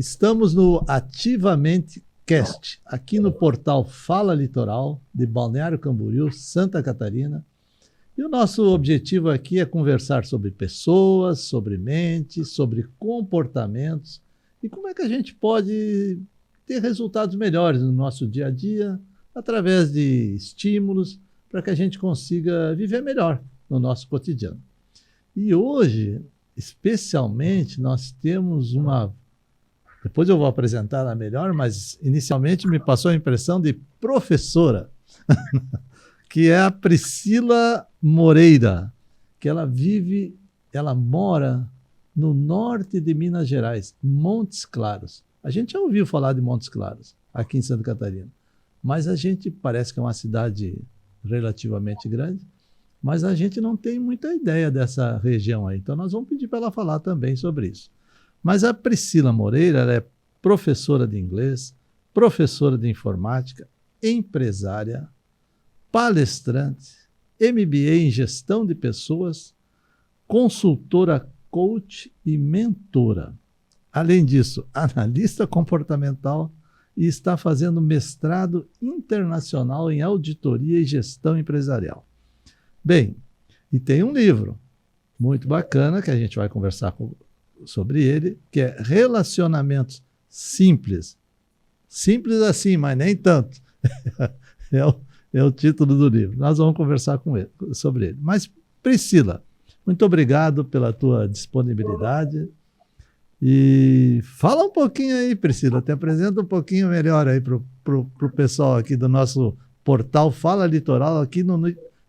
Estamos no Ativamente Cast, aqui no portal Fala Litoral, de Balneário Camboriú, Santa Catarina. E o nosso objetivo aqui é conversar sobre pessoas, sobre mentes, sobre comportamentos e como é que a gente pode ter resultados melhores no nosso dia a dia através de estímulos para que a gente consiga viver melhor no nosso cotidiano. E hoje, especialmente, nós temos uma... Depois eu vou apresentar ela melhor, mas inicialmente me passou a impressão de professora, que é a Priscila Moreira, que ela mora no norte de Minas Gerais, Montes Claros. A gente já ouviu falar de Montes Claros, aqui em Santa Catarina, mas a gente parece que é uma cidade relativamente grande, mas a gente não tem muita ideia dessa região aí. Então nós vamos pedir para ela falar também sobre isso. Mas a Priscila Moreira, ela é professora de inglês, professora de informática, empresária, palestrante, MBA em gestão de pessoas, consultora coach e mentora. Além disso, analista comportamental e está fazendo mestrado internacional em auditoria e gestão empresarial. Bem, e tem um livro muito bacana que a gente vai conversar sobre ele, que é Relacionamentos Simples. Simples assim, mas nem tanto. É o título do livro. Nós vamos conversar sobre ele. Mas, Priscila, muito obrigado pela tua disponibilidade. E fala um pouquinho aí, Priscila, te apresenta um pouquinho melhor aí para o pessoal aqui do nosso portal Fala Litoral, aqui no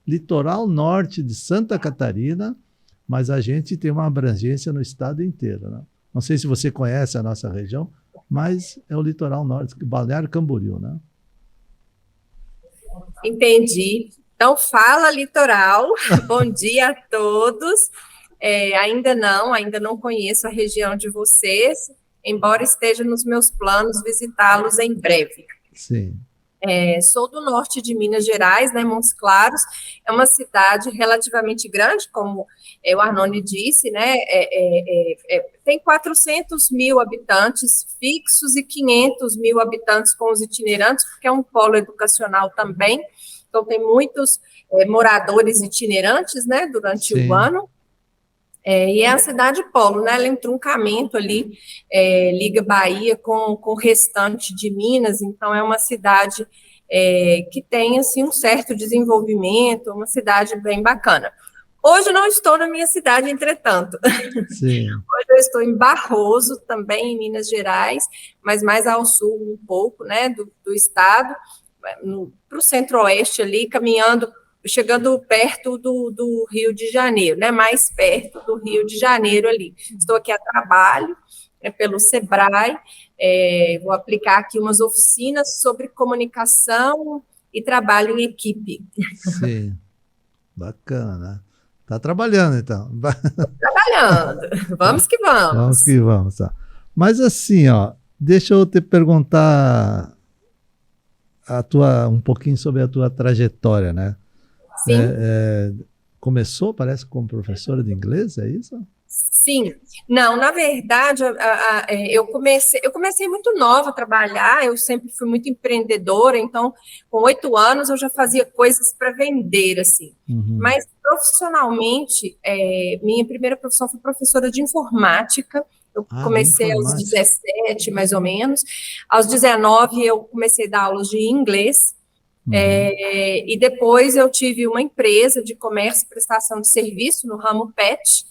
litoral norte de Santa Catarina, mas a gente tem uma abrangência no estado inteiro, né? Não sei se você conhece a nossa região, mas é o litoral norte, Balneário Camboriú, né? Entendi. Então, Fala Litoral, bom dia a todos. Ainda não conheço a região de vocês, embora esteja nos meus planos visitá-los em breve. Sim. Sou do norte de Minas Gerais, né, Montes Claros. É uma cidade relativamente grande, como o Arnone disse, né, tem 400 mil habitantes fixos e 500 mil habitantes com os itinerantes, porque é um polo educacional também, então tem muitos moradores itinerantes, né, durante Sim. o ano. E é a cidade polo, né? Ela é um entroncamento ali, liga Bahia com o restante de Minas, então é uma cidade que tem assim, um certo desenvolvimento, uma cidade bem bacana. Hoje eu não estou na minha cidade, entretanto. Sim. Hoje eu estou em Barroso, também em Minas Gerais, mas mais ao sul um pouco, né, do estado, para o centro-oeste ali, chegando perto do Rio de Janeiro, né, mais perto do Rio de Janeiro ali. Estou aqui a trabalho, pelo Sebrae, vou aplicar aqui umas oficinas sobre comunicação e trabalho em equipe. Sim, bacana. Está trabalhando, então. Trabalhando, vamos que vamos. Vamos que vamos, tá. Mas assim, ó, deixa eu te perguntar um pouquinho sobre a tua trajetória, né? Sim. Começou, parece, como professora de inglês, é isso? Sim. Não, na verdade, eu comecei muito nova a trabalhar, eu sempre fui muito empreendedora, então, com 8 anos, eu já fazia coisas para vender, assim. Uhum. Mas, profissionalmente, minha primeira profissão foi professora de informática. Eu comecei aos 17, mais ou menos. Aos 19, eu comecei a dar aulas de inglês. E depois eu tive uma empresa de comércio e prestação de serviço no ramo PET,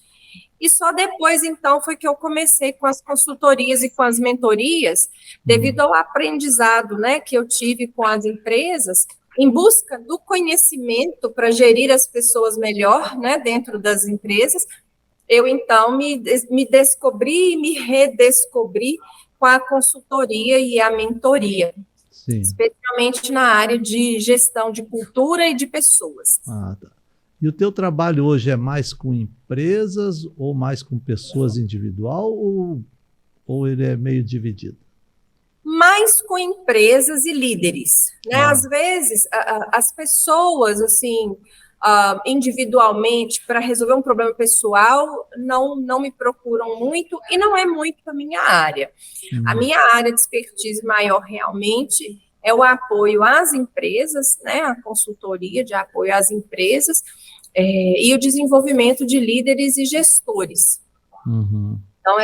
e só depois, então, foi que eu comecei com as consultorias e com as mentorias, devido ao aprendizado, né, que eu tive com as empresas, em busca do conhecimento para gerir as pessoas melhor, né, dentro das empresas. Eu, então, me descobri e me redescobri com a consultoria e a mentoria. Sim. Especialmente na área de gestão de cultura e de pessoas. Ah, tá. E o teu trabalho hoje é mais com empresas ou mais com pessoas individual ou ele é meio dividido? Mais com empresas e líderes, né? Às vezes, as pessoas, assim, individualmente para resolver um problema pessoal, não me procuram muito e não é muito a minha área. A minha área de expertise maior realmente é o apoio às empresas, né, a consultoria de apoio às empresas, e o desenvolvimento de líderes e gestores. Uhum. Então,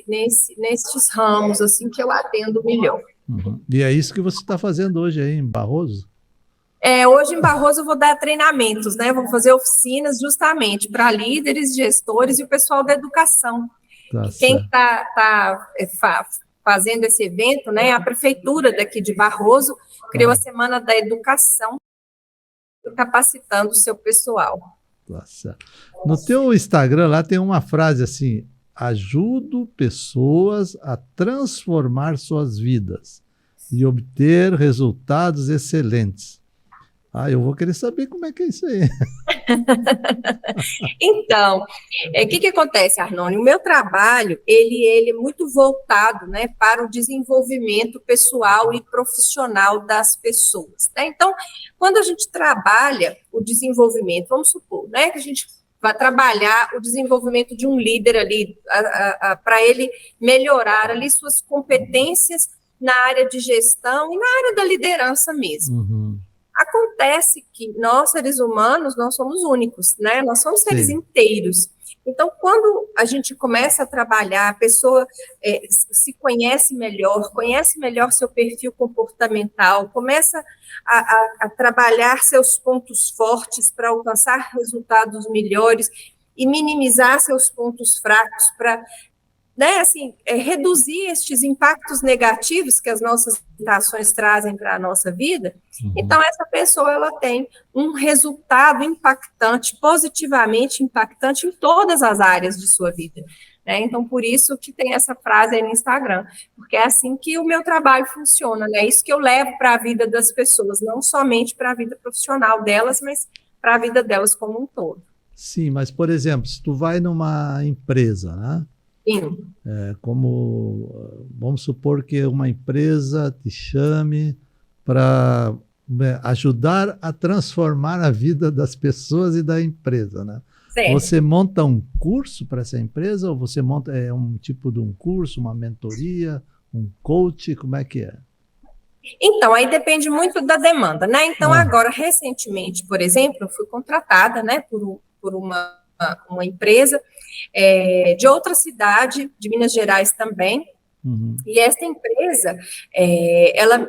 nesses ramos assim que eu atendo melhor. Uhum. E é isso que você está fazendo hoje aí em Barroso? Hoje em Barroso eu vou dar treinamentos, né? Vou fazer oficinas justamente para líderes, gestores e o pessoal da educação. Tá, quem está fazendo esse evento, né? A prefeitura daqui de Barroso criou a Semana da Educação, capacitando o seu pessoal. Tá certo. No teu Instagram lá tem uma frase assim: ajudo pessoas a transformar suas vidas e obter resultados excelentes. Eu vou querer saber como é que é isso aí. Então, o que acontece, Arnone? O meu trabalho, ele é muito voltado, né, para o desenvolvimento pessoal e profissional das pessoas, né? Então, quando a gente trabalha o desenvolvimento, vamos supor, né, que a gente vai trabalhar o desenvolvimento de um líder ali, para ele melhorar ali suas competências na área de gestão e na área da liderança mesmo. Uhum. Acontece que nós, seres humanos, não somos únicos, né? Nós somos seres inteiros. Então, quando a gente começa a trabalhar, a pessoa se conhece melhor seu perfil comportamental, começa a trabalhar seus pontos fortes para alcançar resultados melhores e minimizar seus pontos fracos para, né, assim, reduzir estes impactos negativos que as nossas limitações trazem para a nossa vida. Então, essa pessoa, ela tem um resultado impactante, positivamente impactante em todas as áreas de sua vida, né? Então, por isso que tem essa frase aí no Instagram, porque é assim que o meu trabalho funciona, né? É isso que eu levo para a vida das pessoas, não somente para a vida profissional delas, mas para a vida delas como um todo. Sim, mas, por exemplo, se tu vai numa empresa, né? Sim. Vamos supor que uma empresa te chame para ajudar a transformar a vida das pessoas e da empresa, né? Certo. Você monta um curso para essa empresa ou você monta um tipo de um curso, uma mentoria, um coach, como é que é? Então, aí depende muito da demanda, né? Então, agora, recentemente, por exemplo, eu fui contratada, né, por uma empresa de outra cidade, de Minas Gerais também, e essa empresa,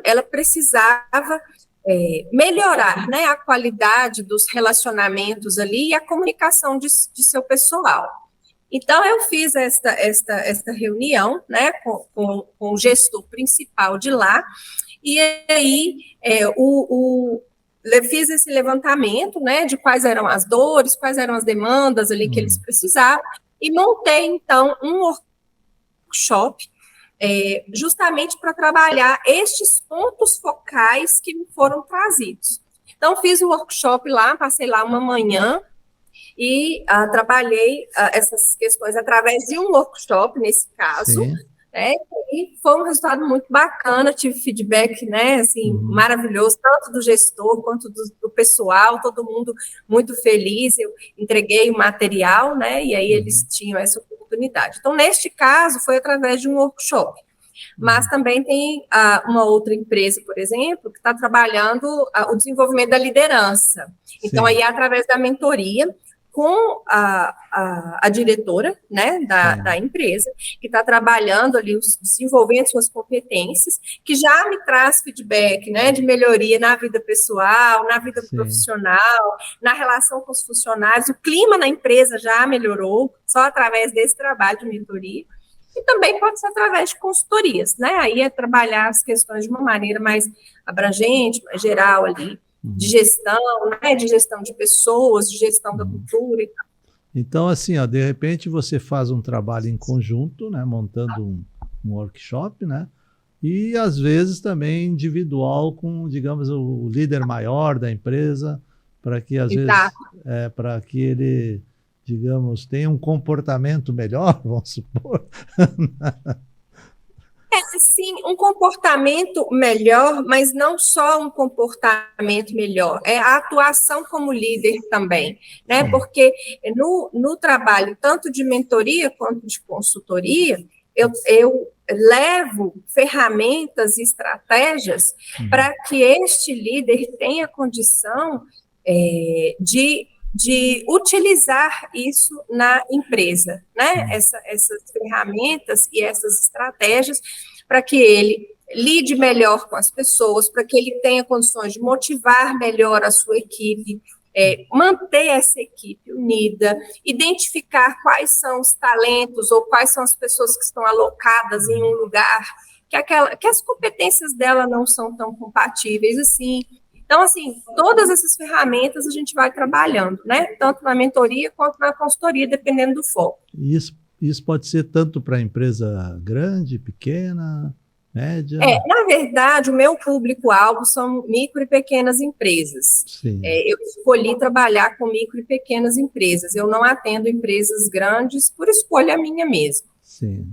ela precisava melhorar, né, a qualidade dos relacionamentos ali e a comunicação de seu pessoal. Então, eu fiz esta reunião, né, com o gestor principal de lá, e aí fiz esse levantamento, né, de quais eram as dores, quais eram as demandas ali que eles precisavam, e montei, então, um workshop justamente para trabalhar estes pontos focais que me foram trazidos. Então, fiz o workshop lá, passei lá uma manhã e trabalhei essas questões através de um workshop, nesse caso, né, e foi um resultado muito bacana, tive feedback, né, assim, maravilhoso, tanto do gestor quanto do pessoal, todo mundo muito feliz, eu entreguei o material, né, e aí eles tinham essa oportunidade. Então, neste caso, foi através de um workshop. Mas também tem uma outra empresa, por exemplo, que está trabalhando o desenvolvimento da liderança. Então, aí é através da mentoria, com a diretora, né, da empresa, que está trabalhando ali, desenvolvendo suas competências, que já me traz feedback, né, de melhoria na vida pessoal, na vida profissional, na relação com os funcionários. O clima na empresa já melhorou, só através desse trabalho de mentoria. E também pode ser através de consultorias, né, aí é trabalhar as questões de uma maneira mais abrangente, mais geral ali, de gestão, né, de gestão de pessoas, de gestão da cultura e tal. Então, assim, de repente você faz um trabalho em conjunto, né, montando um workshop, né, e às vezes também individual com, digamos, o líder maior da empresa, para que às vezes, para que ele, digamos, tenha um comportamento melhor, vamos supor. Sim, um comportamento melhor, mas não só um comportamento melhor, é a atuação como líder também, né? Porque no trabalho, tanto de mentoria quanto de consultoria, eu levo ferramentas e estratégias para que este líder tenha condição de utilizar isso na empresa, né? Essas ferramentas e essas estratégias para que ele lide melhor com as pessoas, para que ele tenha condições de motivar melhor a sua equipe, manter essa equipe unida, identificar quais são os talentos ou quais são as pessoas que estão alocadas em um lugar que as competências dela não são tão compatíveis assim. Então, assim, todas essas ferramentas a gente vai trabalhando, né? Tanto na mentoria quanto na consultoria, dependendo do foco. Isso pode ser tanto para empresa grande, pequena, média? Na verdade, o meu público-alvo são micro e pequenas empresas. Eu escolhi trabalhar com micro e pequenas empresas. Eu não atendo empresas grandes por escolha minha mesmo. Sim.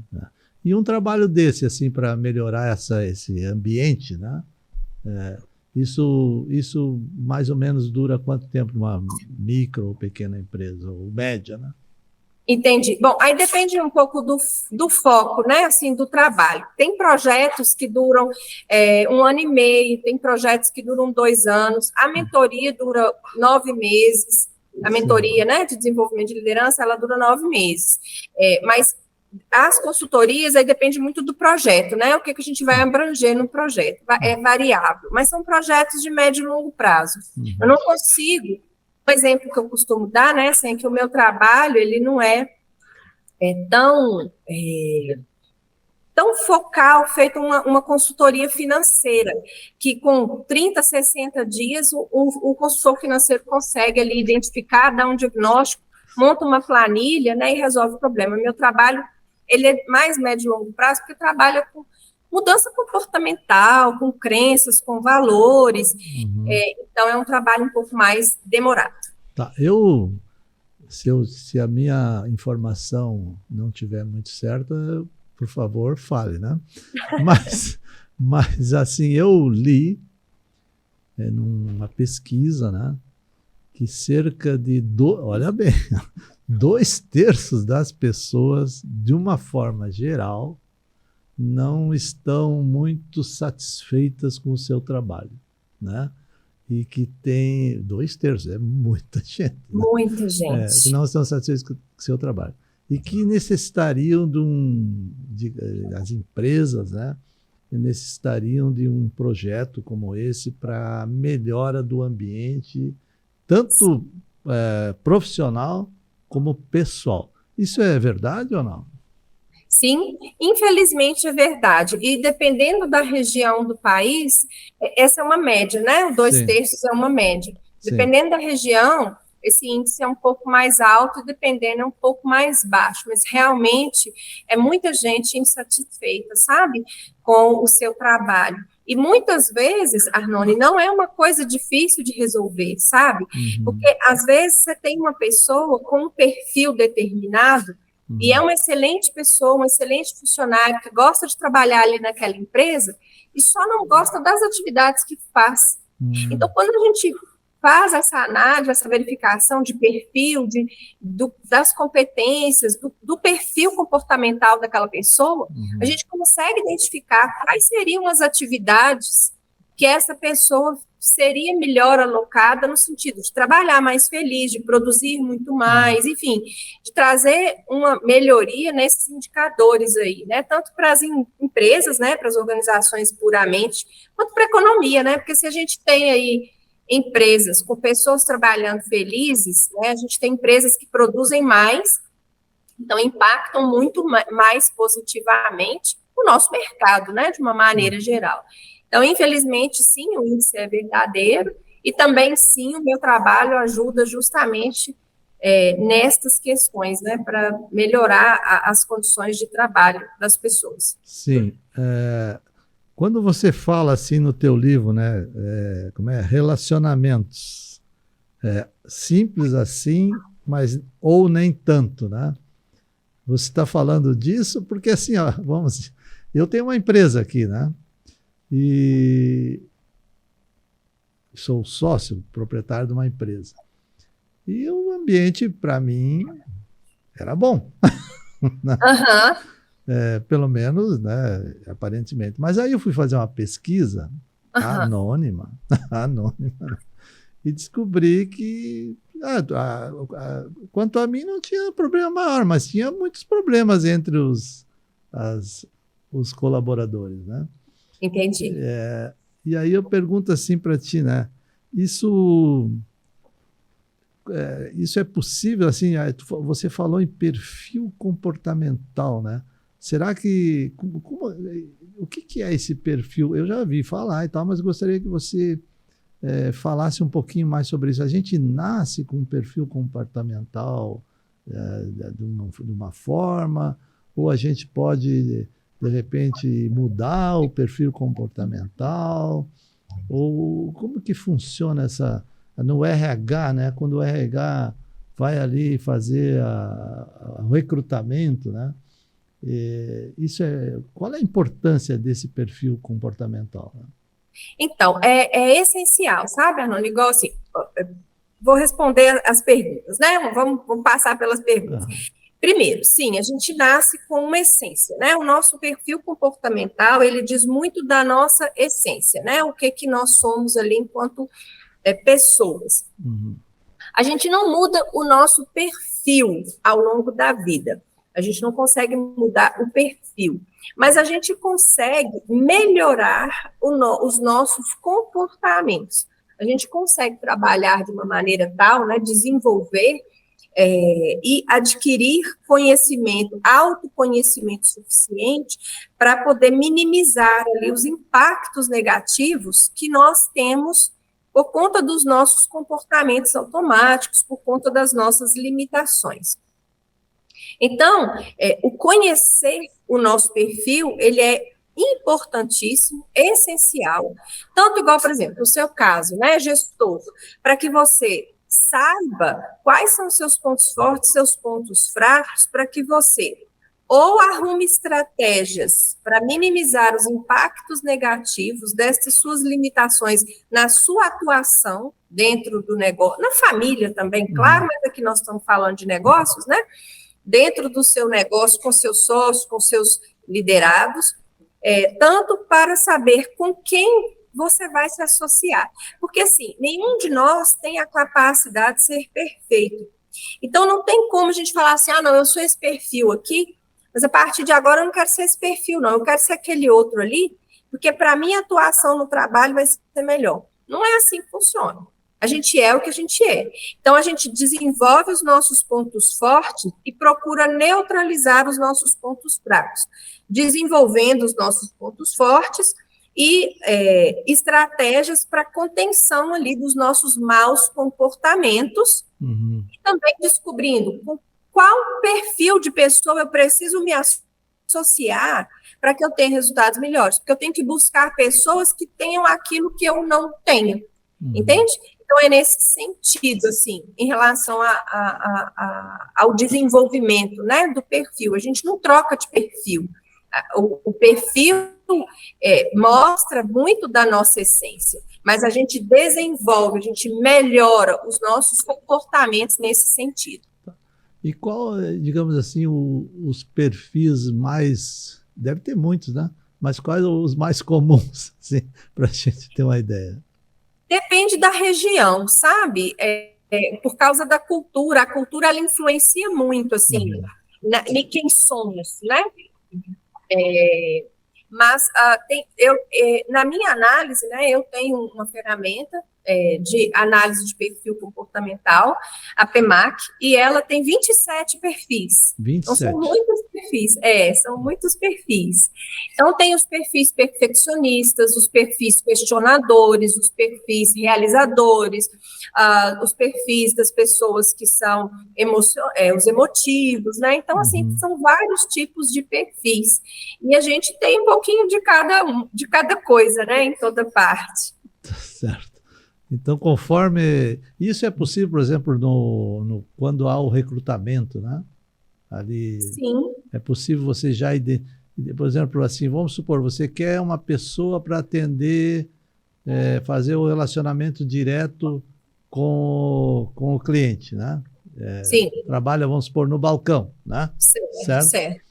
E um trabalho desse, assim, para melhorar esse ambiente, né? Isso mais ou menos dura quanto tempo numa micro ou pequena empresa, ou média, né? Entendi. Bom, aí depende um pouco do foco, né, assim, do trabalho. Tem projetos que duram 1 ano e meio, tem projetos que duram 2 anos, a mentoria dura 9 meses, a mentoria, né, de desenvolvimento de liderança, ela dura 9 meses. Mas as consultorias, aí depende muito do projeto, né, o que a gente vai abranger no projeto, é variável, mas são projetos de médio e longo prazo. Eu não consigo. Um exemplo que eu costumo dar, né, assim, é que o meu trabalho, ele não é tão focal, feito uma consultoria financeira, que com 30, 60 dias, o consultor financeiro consegue ali identificar, dar um diagnóstico, monta uma planilha, né, e resolve o problema. Meu trabalho, ele é mais médio e longo prazo, porque trabalha com mudança comportamental, com crenças, com valores, então é um trabalho um pouco mais demorado. Tá, se a minha informação não estiver muito certa, por favor, fale, né? Mas assim, eu li numa pesquisa, né, que cerca de, olha bem, 2/3 das pessoas, de uma forma geral, não estão muito satisfeitas com o seu trabalho, né? E que tem 2/3, é muita gente. Né? Muita gente. Que não estão satisfeitos com o seu trabalho. E que necessitariam as empresas, né, necessitariam de um projeto como esse para melhora do ambiente, tanto profissional como pessoal. Isso é verdade ou não? Sim, infelizmente é verdade. E dependendo da região do país, essa é uma média, né? 2/3 é uma média. Dependendo da região, esse índice é um pouco mais alto, dependendo é um pouco mais baixo. Mas realmente é muita gente insatisfeita, sabe? Com o seu trabalho. E muitas vezes, Arnone, não é uma coisa difícil de resolver, sabe? Porque às vezes você tem uma pessoa com um perfil determinado, e é uma excelente pessoa, um excelente funcionário que gosta de trabalhar ali naquela empresa e só não gosta das atividades que faz. Então, quando a gente faz essa análise, essa verificação de perfil, das competências, do perfil comportamental daquela pessoa, a gente consegue identificar quais seriam as atividades que essa pessoa seria melhor alocada no sentido de trabalhar mais feliz, de produzir muito mais, enfim, de trazer uma melhoria nesses indicadores aí, né, tanto para as empresas, né, para as organizações puramente, quanto para a economia, né, porque se a gente tem aí empresas com pessoas trabalhando felizes, né, a gente tem empresas que produzem mais, então impactam muito mais positivamente o nosso mercado, né, de uma maneira geral. Então, infelizmente, sim, o índice é verdadeiro e também, sim, o meu trabalho ajuda justamente nestas questões, né, para melhorar as condições de trabalho das pessoas. Sim. Quando você fala assim no teu livro, né, relacionamentos, simples assim, mas ou nem tanto, né? Você está falando disso porque assim, ó, Eu tenho uma empresa aqui, né? E sou sócio, proprietário de uma empresa. E o ambiente, para mim, era bom. Pelo menos, né, aparentemente. Mas aí eu fui fazer uma pesquisa anônima, anônima, e descobri que, quanto a mim, não tinha problema maior, mas tinha muitos problemas entre os colaboradores, né? Entendi. E aí eu pergunto assim para ti, né? Isso é possível, assim, você falou em perfil comportamental, né? Será que, o que é esse perfil? Eu já vi falar e tal, mas gostaria que você falasse um pouquinho mais sobre isso. A gente nasce com um perfil comportamental de uma forma, ou a gente pode, de repente, mudar o perfil comportamental? Ou como que funciona no RH, né? Quando o RH vai ali fazer o recrutamento, né? Qual é a importância desse perfil comportamental, né? Então, é essencial, sabe, Arnaldo? Igual assim, vou responder as perguntas, né? Vamos passar pelas perguntas. Primeiro, sim, a gente nasce com uma essência, né? O nosso perfil comportamental, ele diz muito da nossa essência, né? O que nós somos ali enquanto pessoas. A gente não muda o nosso perfil ao longo da vida. A gente não consegue mudar o perfil, mas a gente consegue melhorar os nossos comportamentos. A gente consegue trabalhar de uma maneira tal, né, desenvolver e adquirir conhecimento, autoconhecimento suficiente para poder minimizar ali os impactos negativos que nós temos por conta dos nossos comportamentos automáticos, por conta das nossas limitações. Então, o conhecer o nosso perfil, ele é importantíssimo, essencial, tanto igual, por exemplo, no seu caso, né, gestor, para que você saiba quais são seus pontos fortes, seus pontos fracos, para que você ou arrume estratégias para minimizar os impactos negativos dessas suas limitações na sua atuação dentro do negócio, na família também, claro, mas aqui nós estamos falando de negócios, né? Dentro do seu negócio, com seus sócios, com seus liderados, tanto para saber com quem você vai se associar. Porque, assim, nenhum de nós tem a capacidade de ser perfeito. Então, não tem como a gente falar assim, não, eu sou esse perfil aqui, mas a partir de agora eu não quero ser esse perfil, não, eu quero ser aquele outro ali, porque para mim a atuação no trabalho vai ser melhor. Não é assim que funciona. A gente é o que a gente é. Então, a gente desenvolve os nossos pontos fortes e procura neutralizar os nossos pontos fracos, desenvolvendo os nossos pontos fortes e estratégias para contenção ali dos nossos maus comportamentos, e também descobrindo com qual perfil de pessoa eu preciso me associar para que eu tenha resultados melhores, porque eu tenho que buscar pessoas que tenham aquilo que eu não tenho, entende? Então, é nesse sentido, assim, em relação ao desenvolvimento, né, do perfil. A gente não troca de perfil. O perfil mostra muito da nossa essência, mas a gente desenvolve, a gente melhora os nossos comportamentos nesse sentido. E qual, digamos assim, os perfis mais... Deve ter muitos, né? Mas quais os mais comuns, assim, para a gente ter uma ideia? Depende da região, sabe? Por causa da cultura, a cultura ela influencia muito, assim, em quem somos, né? Mas na minha análise, né, eu tenho uma ferramenta de análise de perfil comportamental, a PEMAC, e ela tem 27 perfis. 27. Então, são muitos perfis. São muitos perfis. Então, tem os perfis perfeccionistas, os perfis questionadores, os perfis realizadores, os perfis das pessoas que são os emotivos, né? Então, assim, são vários tipos de perfis. E a gente tem um pouquinho de cada coisa, né? Em toda parte. Certo. Então, conforme... Isso é possível, por exemplo, quando há o recrutamento, né? Ali. Sim. É possível você já Por exemplo, assim, vamos supor, você quer uma pessoa para atender, fazer o relacionamento direto com o cliente, né? Sim. Trabalha, vamos supor, no balcão, né? Certo.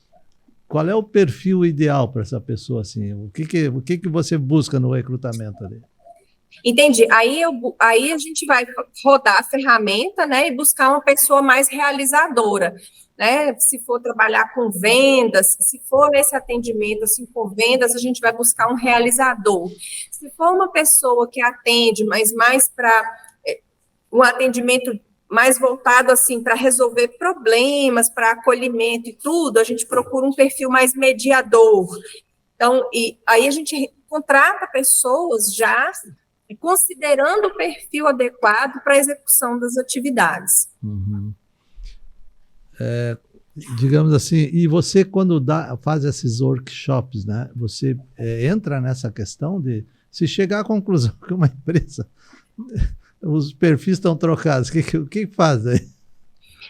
Qual é o perfil ideal para essa pessoa, assim? O que você busca no recrutamento ali? Entendi. Aí a gente vai rodar a ferramenta, né, e buscar uma pessoa mais realizadora, né? Se for trabalhar com vendas, se for nesse atendimento, assim, com vendas, a gente vai buscar um realizador. Se for uma pessoa que atende, mas mais para um atendimento mais voltado, assim, para resolver problemas, para acolhimento e tudo, a gente procura um perfil mais mediador. Então, e aí a gente contrata pessoas já considerando o perfil adequado para a execução das atividades. Uhum. Digamos assim, e você quando faz esses workshops, né, você entra nessa questão de se chegar à conclusão que uma empresa, os perfis estão trocados, o que faz aí?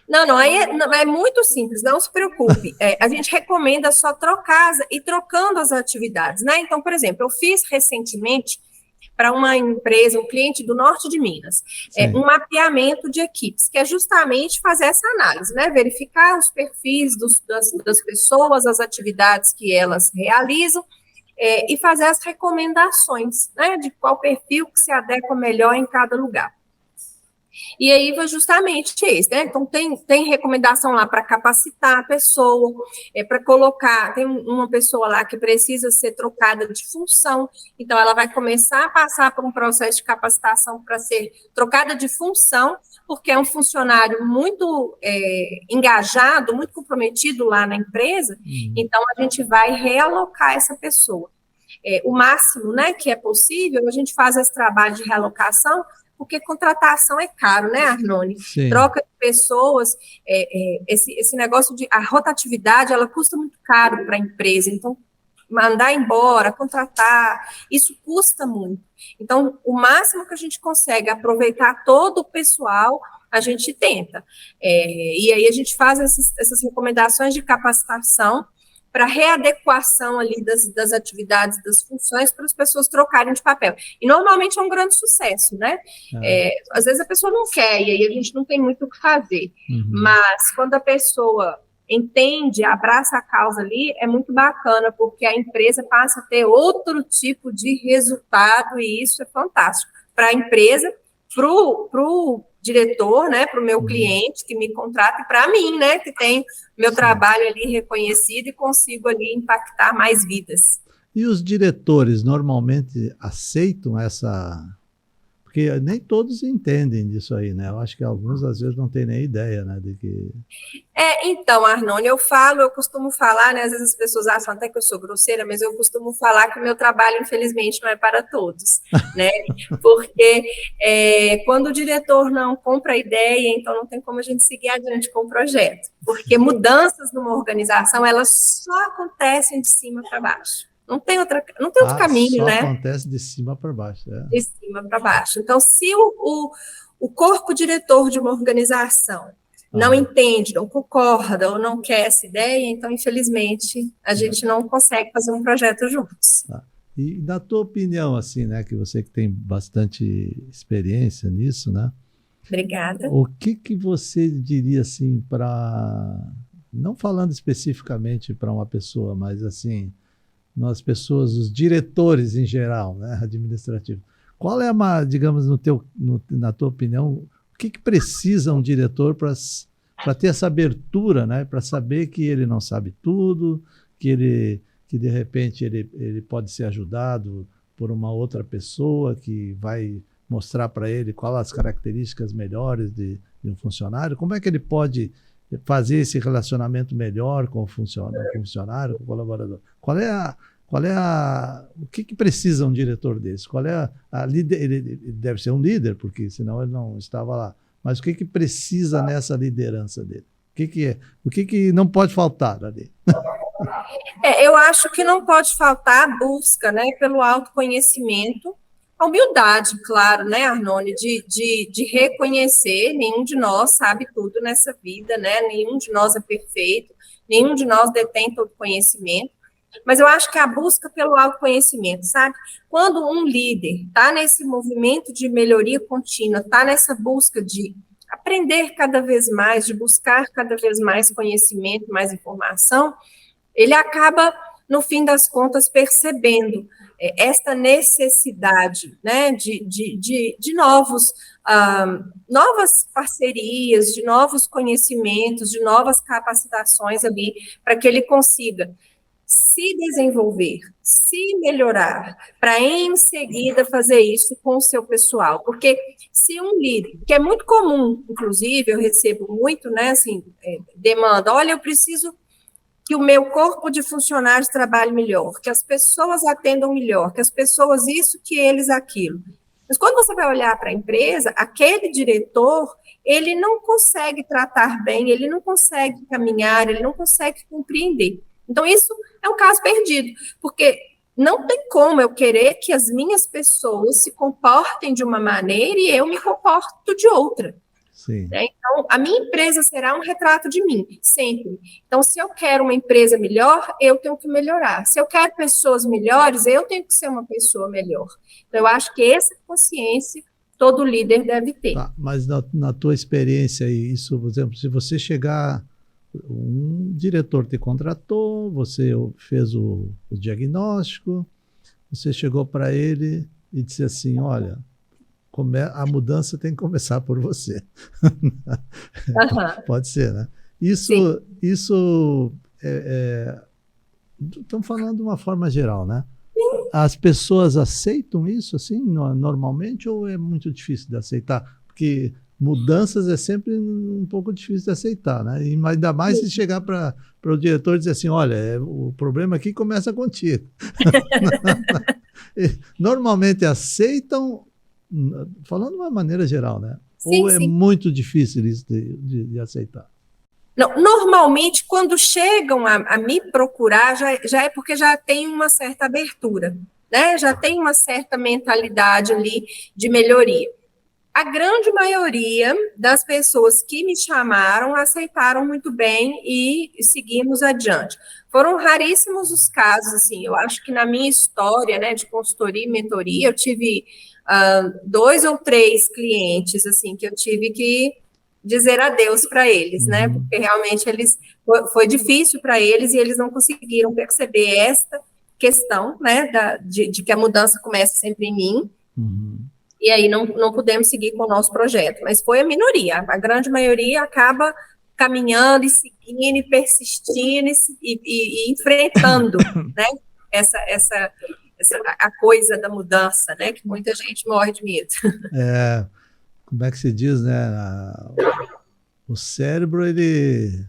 Não, é muito simples, não se preocupe. A gente recomenda só trocar e trocando as atividades, né? Então, por exemplo, eu fiz recentemente para uma empresa, um cliente do norte de Minas, um mapeamento de equipes, que é justamente fazer essa análise, né? Verificar os perfis das pessoas, as atividades que elas realizam, e fazer as recomendações, né? De qual perfil que se adequa melhor em cada lugar. E aí foi justamente isso, né? Então, tem recomendação lá para capacitar a pessoa, para colocar, tem uma pessoa lá que precisa ser trocada de função, então ela vai começar a passar por um processo de capacitação para ser trocada de função, porque é um funcionário muito engajado, muito comprometido lá na empresa, então a gente vai realocar essa pessoa. O máximo, né, que é possível, a gente faz esse trabalho de realocação, porque contratação é caro, né, Arnone? Sim. Troca de pessoas, esse negócio a rotatividade, ela custa muito caro para a empresa, então, mandar embora, contratar, isso custa muito. Então, o máximo que a gente consegue aproveitar todo o pessoal, a gente tenta. E aí a gente faz essas recomendações de capacitação, para readequação ali das atividades, das funções, para as pessoas trocarem de papel. E normalmente é um grande sucesso, né? Às vezes a pessoa não quer, e aí a gente não tem muito o que fazer. Mas quando a pessoa entende, abraça a causa ali, é muito bacana, porque a empresa passa a ter outro tipo de resultado, e isso é fantástico. Para a empresa, para o diretor, né, para o meu cliente que me contrata, e para mim, né, que tem meu trabalho ali reconhecido e consigo ali impactar mais vidas. E os diretores normalmente aceitam essa... Porque nem todos entendem disso aí, né? Eu acho que alguns, às vezes, não têm nem ideia, né? De que... Então, Arnone, eu costumo falar, né? Às vezes as pessoas acham até que eu sou grosseira, mas eu costumo falar que o meu trabalho, infelizmente, não é para todos, né? Porque quando o diretor não compra a ideia, então não tem como a gente seguir adiante com o projeto. Porque mudanças numa organização, elas só acontecem de cima para baixo. Não tem outro caminho, né? Só acontece de cima para baixo. De cima para baixo. Então, se o corpo diretor de uma organização não entende, não concorda ou não quer essa ideia, então, infelizmente, a gente não consegue fazer um projeto juntos. E na tua opinião, assim, né, que você que tem bastante experiência nisso, né? Obrigada. O que você diria, assim, não falando especificamente para uma pessoa, mas, assim, nas pessoas, os diretores em geral, né, administrativos. Qual é digamos, na tua opinião, o que precisa um diretor para ter essa abertura, né, para saber que ele não sabe tudo, que de repente ele pode ser ajudado por uma outra pessoa que vai mostrar para ele quais as características melhores de um funcionário? Como é que ele pode fazer esse relacionamento melhor com o funcionário, com o colaborador? O que precisa um diretor desse? Qual é a líder? Ele deve ser um líder, porque senão ele não estava lá. Mas o que precisa nessa liderança dele? O que não pode faltar ali? Eu acho que não pode faltar a busca, né, pelo autoconhecimento, a humildade, claro, né, Arnone, de reconhecer, nenhum de nós sabe tudo nessa vida, né, nenhum de nós é perfeito, nenhum de nós detém todo conhecimento, mas eu acho que a busca pelo autoconhecimento, sabe? Quando um líder está nesse movimento de melhoria contínua, está nessa busca de aprender cada vez mais, de buscar cada vez mais conhecimento, mais informação, ele acaba, no fim das contas, percebendo esta necessidade, né, de novas parcerias, de novos conhecimentos, de novas capacitações ali, para que ele consiga se desenvolver, se melhorar, para em seguida fazer isso com o seu pessoal. Porque se um líder, que é muito comum, inclusive, eu recebo muito, né, assim, demanda, olha, eu preciso que o meu corpo de funcionários trabalhe melhor, que as pessoas atendam melhor, que as pessoas isso, que eles aquilo. Mas quando você vai olhar para a empresa, aquele diretor, ele não consegue tratar bem, ele não consegue caminhar, ele não consegue compreender. Então, isso é um caso perdido, porque não tem como eu querer que as minhas pessoas se comportem de uma maneira e eu me comporto de outra. Sim. Então, a minha empresa será um retrato de mim, sempre. Então, se eu quero uma empresa melhor, eu tenho que melhorar. Se eu quero pessoas melhores, eu tenho que ser uma pessoa melhor. Então, eu acho que essa consciência todo líder deve ter. Tá, mas na tua experiência, isso, por exemplo, se você chegar, um diretor te contratou, você fez o diagnóstico, você chegou para ele e disse assim, olha, a mudança tem que começar por você. Pode ser, né? Isso estamos falando de uma forma geral, né? Sim. As pessoas aceitam isso assim normalmente ou é muito difícil de aceitar? Porque mudanças é sempre um pouco difícil de aceitar, né? E ainda mais se chegar para o diretor e dizer assim, olha, o problema aqui começa contigo. Normalmente aceitam, falando de uma maneira geral, né? Sim, ou é muito difícil isso de aceitar? Não, normalmente, quando chegam a me procurar, já é porque já tem uma certa abertura, né? Já tem uma certa mentalidade ali de melhoria. A grande maioria das pessoas que me chamaram aceitaram muito bem e seguimos adiante. Foram raríssimos os casos, assim, eu acho que na minha história, né, de consultoria e mentoria, eu tive 2 ou 3 clientes, assim, que eu tive que dizer adeus para eles, né, porque realmente foi difícil para eles e eles não conseguiram perceber esta questão, né, de que a mudança começa sempre em mim. E aí não pudemos seguir com o nosso projeto, mas foi a minoria, a grande maioria acaba caminhando e seguindo e persistindo e enfrentando, né, a coisa da mudança, né, que muita gente morre de medo. Como é que se diz, né, o cérebro, ele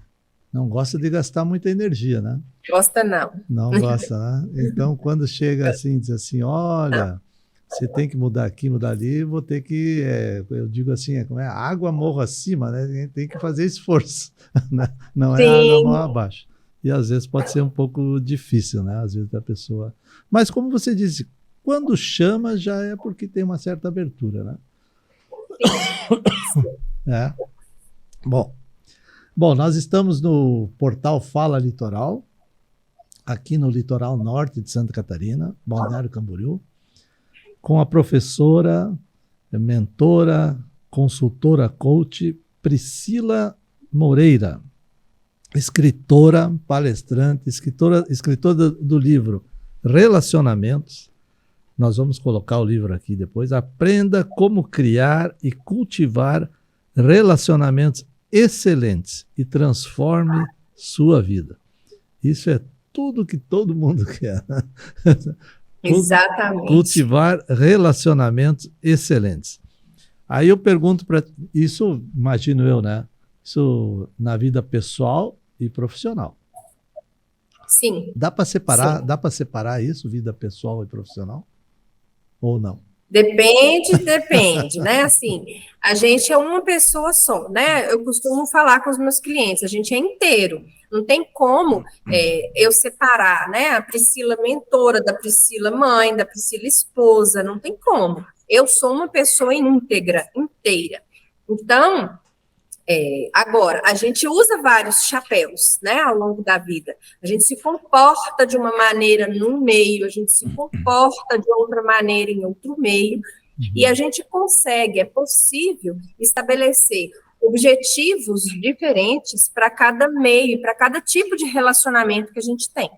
não gosta de gastar muita energia, né? Gosta não. Não gosta, né? Então, quando chega assim, diz assim, olha, você tem que mudar aqui, mudar ali, vou ter que, eu digo assim, água morro acima, né? Tem que fazer esforço, né? Não é água morro abaixo. E às vezes pode ser um pouco difícil, né? Às vezes a pessoa... Mas como você disse, quando chama já é porque tem uma certa abertura, né? Bom, nós estamos no portal Fala Litoral, aqui no litoral norte de Santa Catarina, Balneário Camboriú, com a professora, mentora, consultora, coach, Priscila Moreira, escritora, palestrante, escritora do livro Relacionamentos. Nós vamos colocar o livro aqui depois. Aprenda como criar e cultivar relacionamentos excelentes e transforme sua vida. Isso é tudo que todo mundo quer. Exatamente. Cultivar relacionamentos excelentes. Aí eu pergunto para isso, imagino eu, né? Isso na vida pessoal e profissional. Sim. Dá para separar isso, vida pessoal e profissional? Ou não? Depende, né? Assim, a gente é uma pessoa só, né? Eu costumo falar com os meus clientes, a gente é inteiro. Não tem como eu separar, né? A Priscila mentora da Priscila mãe, da Priscila esposa, não tem como. Eu sou uma pessoa íntegra, inteira. Então, Agora, a gente usa vários chapéus, né, ao longo da vida. A gente se comporta de uma maneira num meio, a gente se comporta de outra maneira em outro meio, e a gente consegue, é possível estabelecer objetivos diferentes para cada meio, para cada tipo de relacionamento que a gente tem.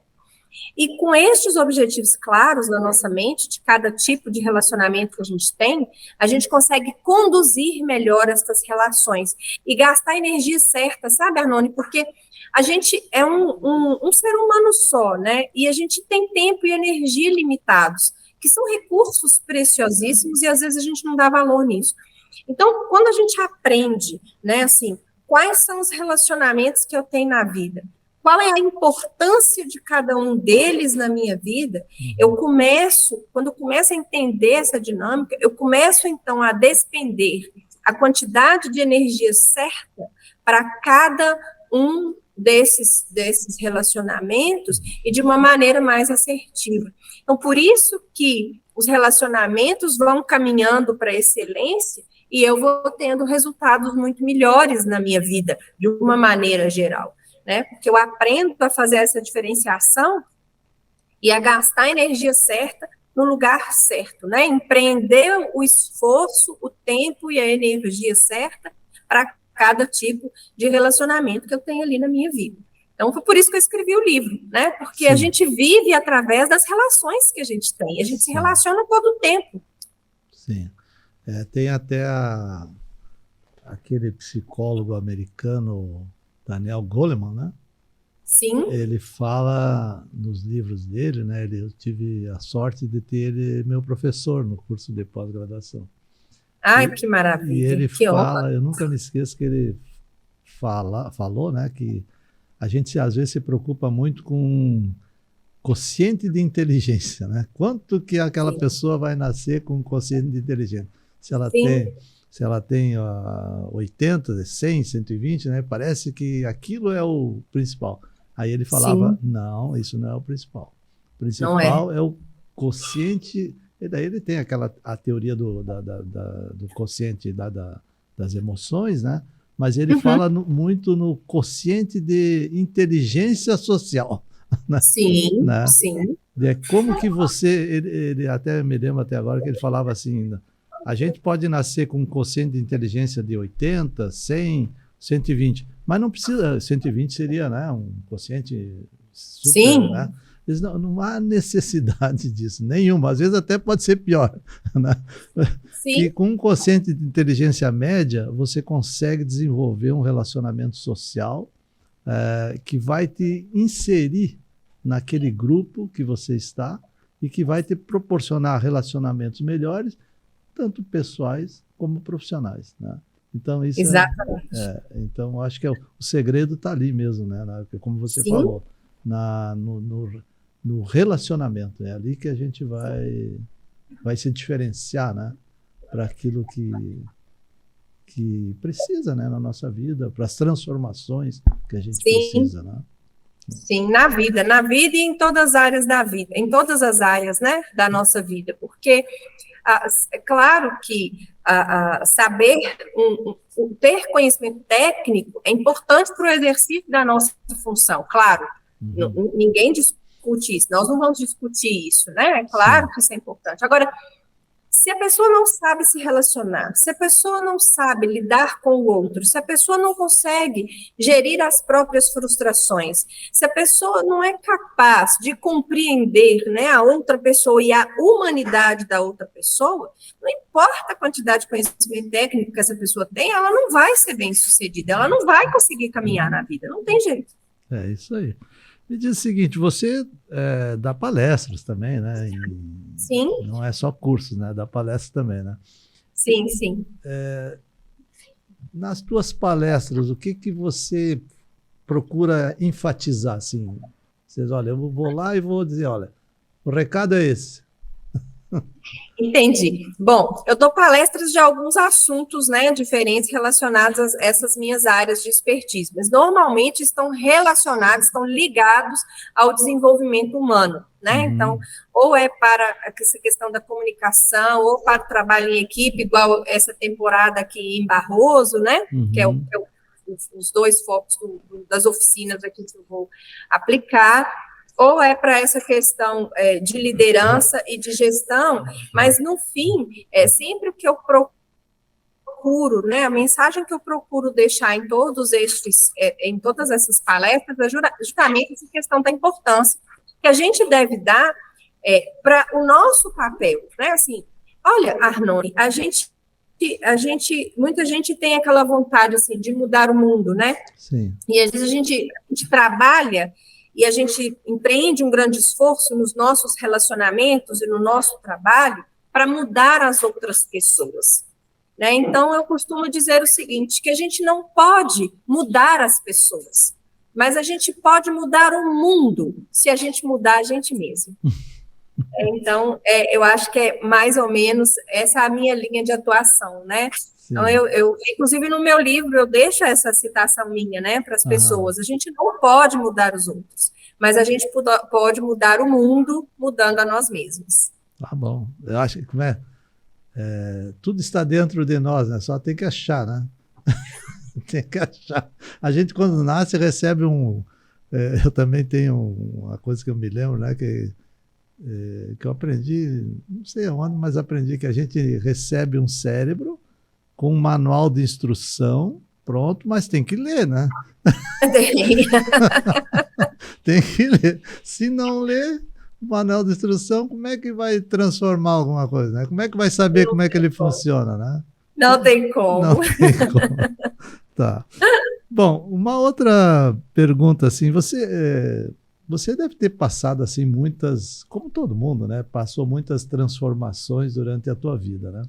E com estes objetivos claros na nossa mente, de cada tipo de relacionamento que a gente consegue conduzir melhor essas relações e gastar a energia certa, sabe, Arnone? Porque a gente é um ser humano só, né? E a gente tem tempo e energia limitados, que são recursos preciosíssimos e às vezes a gente não dá valor nisso. Então, quando a gente aprende, né, assim, quais são os relacionamentos que eu tenho na vida, qual é a importância de cada um deles na minha vida, quando eu começo a entender essa dinâmica, eu começo, então, a despender a quantidade de energia certa para cada um desses relacionamentos e de uma maneira mais assertiva. Então, por isso que os relacionamentos vão caminhando para a excelência e eu vou tendo resultados muito melhores na minha vida, de uma maneira geral. Né? Porque eu aprendo a fazer essa diferenciação e a gastar a energia certa no lugar certo, né? Empreender o esforço, o tempo e a energia certa para cada tipo de relacionamento que eu tenho ali na minha vida. Então, foi por isso que eu escrevi o livro, né? Porque a gente vive através das relações que a gente tem, a gente se relaciona todo o tempo. Sim. Tem até aquele psicólogo americano, Daniel Goleman, né? Sim. Ele fala nos livros dele, né? Eu tive a sorte de ter ele meu professor no curso de pós-graduação. Ai, que maravilha. E ele que fala, honra. eu nunca me esqueço que ele falou, né? Que a gente às vezes se preocupa muito com quociente de inteligência, né? Quanto que aquela pessoa vai nascer com quociente de inteligência? Se ela tem 80, 100, 120, né? Parece que aquilo é o principal. Aí ele falava, não, isso não é o principal. O principal é o quociente, e daí ele tem a teoria do quociente das emoções, né? Mas ele fala muito no quociente de inteligência social. Né? Sim, né? sim. Como que ele até me lembra até agora que ele falava assim, a gente pode nascer com um quociente de inteligência de 80, 100, 120, mas não precisa, 120 seria, né, um quociente super, Sim. Né? Não há necessidade disso, nenhuma, às vezes até pode ser pior. Né? Sim. Que com um quociente de inteligência média, você consegue desenvolver um relacionamento social que vai te inserir naquele grupo que você está e que vai te proporcionar relacionamentos melhores, tanto pessoais como profissionais, né? Então, isso Exatamente. Então, acho que o segredo está ali mesmo, né? Como você falou, no relacionamento. É ali que a gente vai se diferenciar, né? Para aquilo que precisa, né? Na nossa vida, para as transformações que a gente precisa, né? Sim, na vida e em todas as áreas da vida, em todas as áreas, né, da nossa vida, porque é claro que saber, ter conhecimento técnico é importante para o exercício da nossa função, claro, ninguém discute isso, nós não vamos discutir isso, né, é claro que isso é importante. Agora, se a pessoa não sabe se relacionar, se a pessoa não sabe lidar com o outro, se a pessoa não consegue gerir as próprias frustrações, se a pessoa não é capaz de compreender, né, a outra pessoa e a humanidade da outra pessoa, não importa a quantidade de conhecimento técnico que essa pessoa tem, ela não vai ser bem-sucedida, ela não vai conseguir caminhar na vida, não tem jeito. É isso aí. Me diz o seguinte, você dá palestras também, né? Sim. Não é só cursos, né? Dá palestras também, né? Sim, sim. Nas tuas palestras, o que você procura enfatizar, assim? Vocês, olha, eu vou lá e vou dizer, olha, o recado é esse. Entendi. Bom, eu dou palestras de alguns assuntos, né, diferentes relacionados a essas minhas áreas de expertise, mas normalmente estão relacionados, estão ligados ao desenvolvimento humano, né? Então, ou é para essa questão da comunicação, ou para o trabalho em equipe, igual essa temporada aqui em Barroso, né? Que é os dois focos das oficinas aqui que eu vou aplicar, ou é para essa questão de liderança e de gestão, mas, no fim, sempre o que eu procuro, né, a mensagem que eu procuro deixar em todas essas palestras é justamente essa questão da importância que a gente deve dar para o nosso papel, né, assim, olha, Arnone, muita gente tem aquela vontade, assim, de mudar o mundo, né? Sim. E às vezes a gente trabalha e a gente empreende um grande esforço nos nossos relacionamentos e no nosso trabalho para mudar as outras pessoas, né? Então, eu costumo dizer o seguinte, que a gente não pode mudar as pessoas, mas a gente pode mudar o mundo se a gente mudar a gente mesmo. Então, eu acho que é mais ou menos essa a minha linha de atuação, né? Sim. Então, inclusive no meu livro, eu deixo essa citação minha, né, para as pessoas. A gente não pode mudar os outros, mas a gente pode mudar o mundo mudando a nós mesmos. Tá bom. Eu acho que tudo está dentro de nós, né? Só tem que achar, né? Tem que achar. A gente, quando nasce, recebe eu também tenho uma coisa que eu me lembro, né, que eu aprendi, não sei onde, mas aprendi que a gente recebe um cérebro com um manual de instrução pronto, mas tem que ler, né? Tem que ler. Se não ler o manual de instrução, como é que vai transformar alguma coisa, né? Como é que vai saber como é que ele funciona, né? Não tem como. Não tem como. Tá. Bom, uma outra pergunta, assim, você deve ter passado, assim, como todo mundo, né? Passou muitas transformações durante a tua vida, né?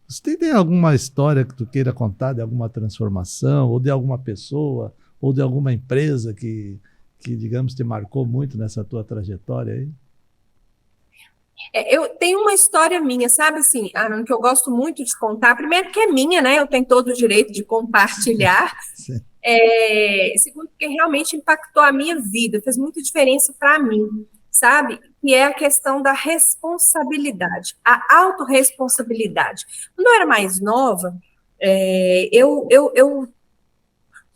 Você tem alguma história que tu queira contar de alguma transformação, ou de alguma pessoa, ou de alguma empresa que digamos, te marcou muito nessa tua trajetória aí? Eu tenho uma história minha, sabe, assim, Aaron, que eu gosto muito de contar. Primeiro que é minha, né? Eu tenho todo o direito de compartilhar. Sim. Segundo, porque realmente impactou a minha vida, fez muita diferença para mim, sabe? E é a questão da responsabilidade, a autorresponsabilidade. Quando eu era mais nova,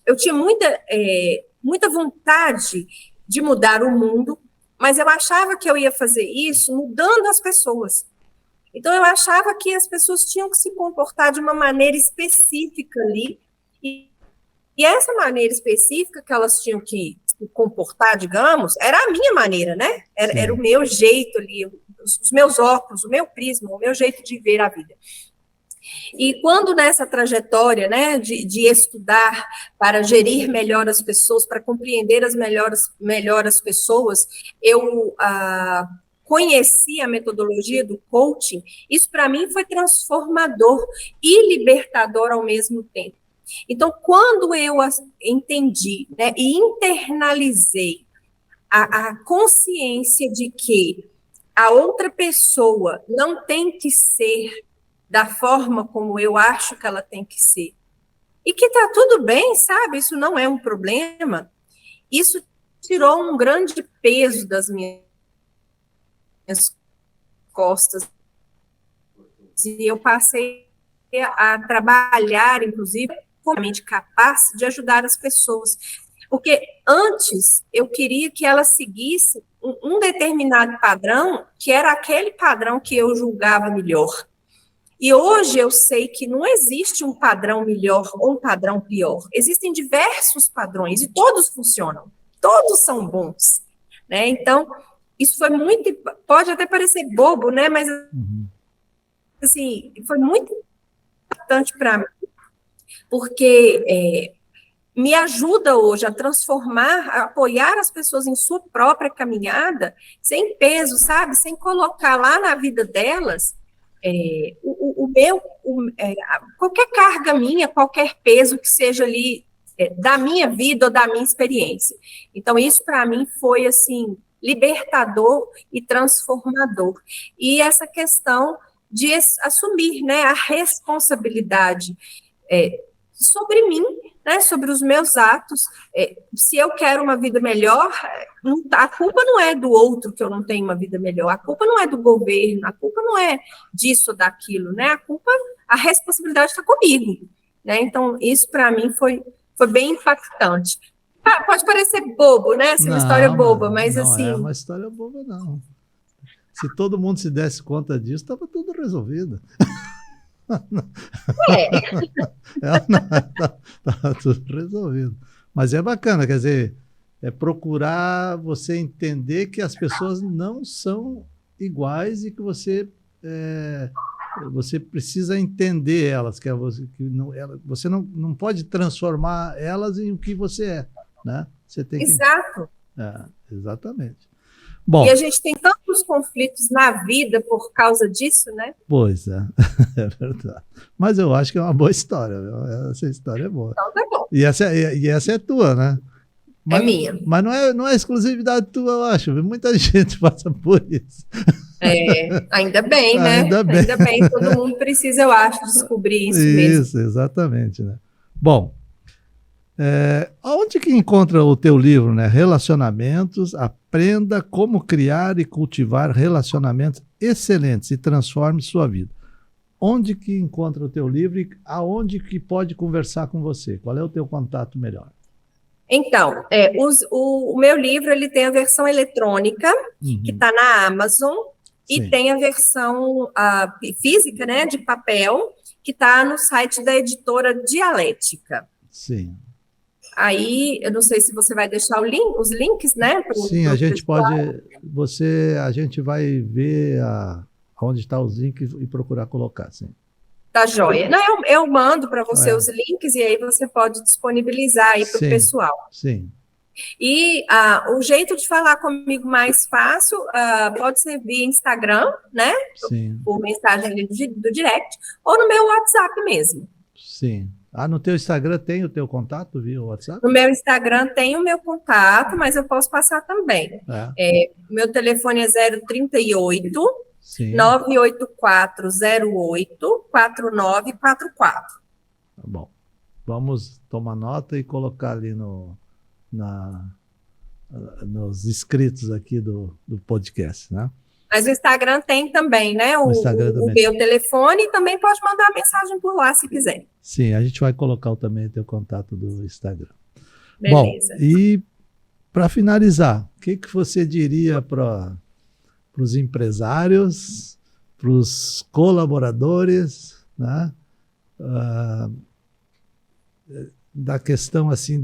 eu tinha muita vontade de mudar o mundo, mas eu achava que eu ia fazer isso mudando as pessoas. Então, eu achava que as pessoas tinham que se comportar de uma maneira específica ali, e essa maneira específica que elas tinham que se comportar, digamos, era a minha maneira, né? Era o meu jeito ali, os meus óculos, o meu prisma, o meu jeito de ver a vida. E quando nessa trajetória, né, de estudar para gerir melhor as pessoas, para compreender melhor as pessoas, eu conheci a metodologia do coaching, isso para mim foi transformador e libertador ao mesmo tempo. Então, quando eu entendi, né, e internalizei a consciência de que a outra pessoa não tem que ser da forma como eu acho que ela tem que ser, e que está tudo bem, sabe? Isso não é um problema. Isso tirou um grande peso das minhas costas. E eu passei a trabalhar, inclusive, realmente capaz de ajudar as pessoas. Porque antes eu queria que ela seguisse um determinado padrão, que era aquele padrão que eu julgava melhor. E hoje eu sei que não existe um padrão melhor ou um padrão pior. Existem diversos padrões e todos funcionam. Todos são bons, né? Então, isso foi muito... Pode até parecer bobo, né? Mas, assim, foi muito importante para mim, porque me ajuda hoje a transformar, a apoiar as pessoas em sua própria caminhada, sem peso, sabe? Sem colocar lá na vida delas qualquer carga minha, qualquer peso que seja ali da minha vida ou da minha experiência. Então, isso para mim foi, assim, libertador e transformador. E essa questão de assumir, né, a responsabilidade sobre mim, né, sobre os meus atos. Se eu quero uma vida melhor, a culpa não é do outro que eu não tenho uma vida melhor, a culpa não é do governo, a culpa não é disso ou daquilo, né? A responsabilidade está comigo, né? Então, isso para mim foi foi bem impactante. Pode parecer bobo, né? Assim, uma história boba, mas não assim... Não é uma história boba, não. Se todo mundo se desse conta disso, estava tudo resolvido. Estava tudo resolvido. Mas é bacana, quer dizer, é procurar você entender que as pessoas não são iguais e que você precisa entender elas, que você não pode transformar elas em o que você é, né? Você tem que... Exato. Exatamente. Bom, e a gente tem tantos conflitos na vida por causa disso, né? Pois é, é verdade. Mas eu acho que é uma boa história, viu? Essa história é boa. Então tá bom. E essa é tua, né? Mas, é minha. Mas não é exclusividade tua, eu acho. Muita gente passa por isso. Ainda bem, né? Ainda bem. Todo mundo precisa, eu acho, descobrir isso mesmo. Isso, exatamente, né? Bom, aonde que encontra o teu livro, né? Relacionamentos, aprenda como criar e cultivar relacionamentos excelentes e transforme sua vida. Onde que encontra o teu livro e aonde que pode conversar com você? Qual é o teu contato melhor? Então, o meu livro ele tem a versão eletrônica, que está na Amazon, e tem a versão física, né, de papel, que está no site da editora Dialética. Sim. Aí, eu não sei se você vai deixar os links, né? Sim, a gente pode. A gente vai ver onde estão os links e procurar colocar, sim. Tá joia. Não, eu mando para você os links e aí você pode disponibilizar aí para o pessoal. Sim. E o jeito de falar comigo mais fácil pode ser via Instagram, né? Sim. Por mensagem do direct, ou no meu WhatsApp mesmo. Sim. No teu Instagram tem o teu contato via WhatsApp? No meu Instagram tem o meu contato, mas eu posso passar também. Meu telefone é 038 98408 4944. Tá bom. Vamos tomar nota e colocar ali nos inscritos aqui do podcast, né? Mas o Instagram tem também, né? O meu telefone, e também pode mandar mensagem por lá se quiser. Sim, a gente vai colocar também o teu contato do Instagram. Beleza. Bom, e para finalizar, o que você diria para os empresários, para os colaboradores, né? Da questão assim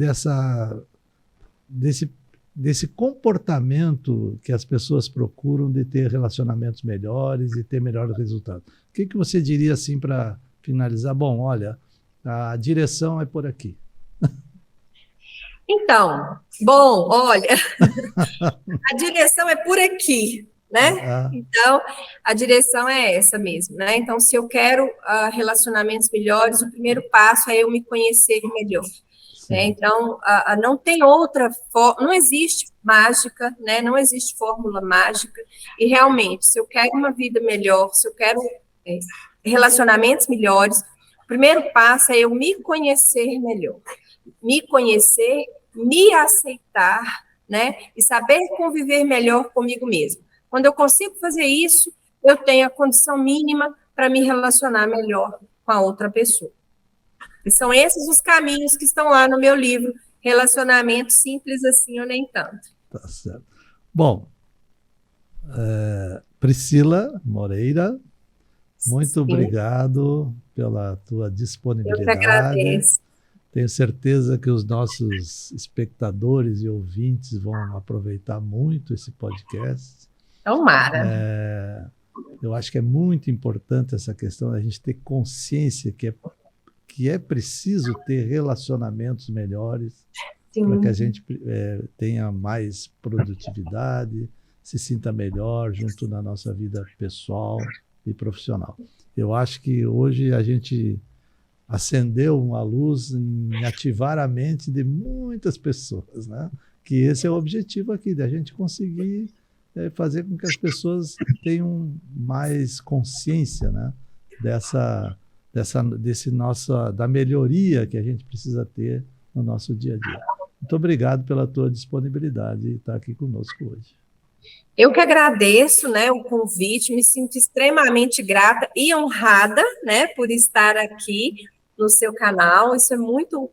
desse comportamento que as pessoas procuram de ter relacionamentos melhores e ter melhores resultados. O que você diria assim para finalizar? Bom, olha, a direção é por aqui. Então, bom, olha, a direção é por aqui, né? Então, a direção é essa mesmo, né? Então, se eu quero relacionamentos melhores, o primeiro passo é eu me conhecer melhor. Então, não tem outra forma, não existe mágica, né? Não existe fórmula mágica. E realmente, se eu quero uma vida melhor, se eu quero relacionamentos melhores, o primeiro passo é eu me conhecer melhor. Me conhecer, me aceitar, né? E saber conviver melhor comigo mesmo. Quando eu consigo fazer isso, eu tenho a condição mínima para me relacionar melhor com a outra pessoa. E são esses os caminhos que estão lá no meu livro, Relacionamento Simples Assim ou Nem Tanto. Tá certo. Bom, Priscila Moreira, muito obrigado pela tua disponibilidade. Eu que agradeço. Tenho certeza que os nossos espectadores e ouvintes vão aproveitar muito esse podcast. Tomara. Eu acho que é muito importante essa questão da gente ter consciência que é preciso ter relacionamentos melhores para que a gente tenha mais produtividade, se sinta melhor junto na nossa vida pessoal e profissional. Eu acho que hoje a gente acendeu uma luz em ativar a mente de muitas pessoas, né? Que esse é o objetivo aqui, da gente conseguir fazer com que as pessoas tenham mais consciência, né? Da melhoria que a gente precisa ter no nosso dia a dia. Muito obrigado pela tua disponibilidade e estar aqui conosco hoje. Eu que agradeço, né, o convite, me sinto extremamente grata e honrada, né, por estar aqui. no seu canal. Isso é muito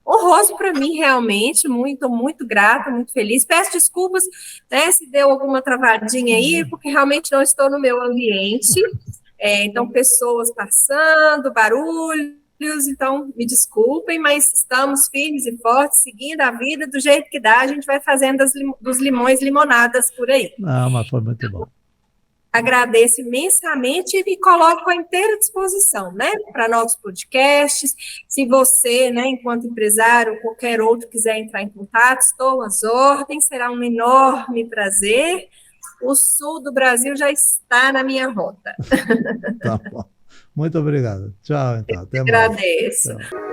honroso para mim, realmente, muito grata, muito feliz. Peço desculpas, né, se deu alguma travadinha aí, porque realmente não estou no meu ambiente. Então, pessoas passando, barulhos, então me desculpem, mas estamos firmes e fortes, seguindo a vida do jeito que dá, a gente vai fazendo dos limões limonadas por aí. Não, mas foi muito bom. Agradeço imensamente e me coloco à inteira disposição, né, para novos podcasts. Se você, né, enquanto empresário, ou qualquer outro quiser entrar em contato, estou às ordens, será um enorme prazer. O sul do Brasil já está na minha rota. Tá bom. Muito obrigado. Tchau, então. Até mais. Agradeço. Tchau.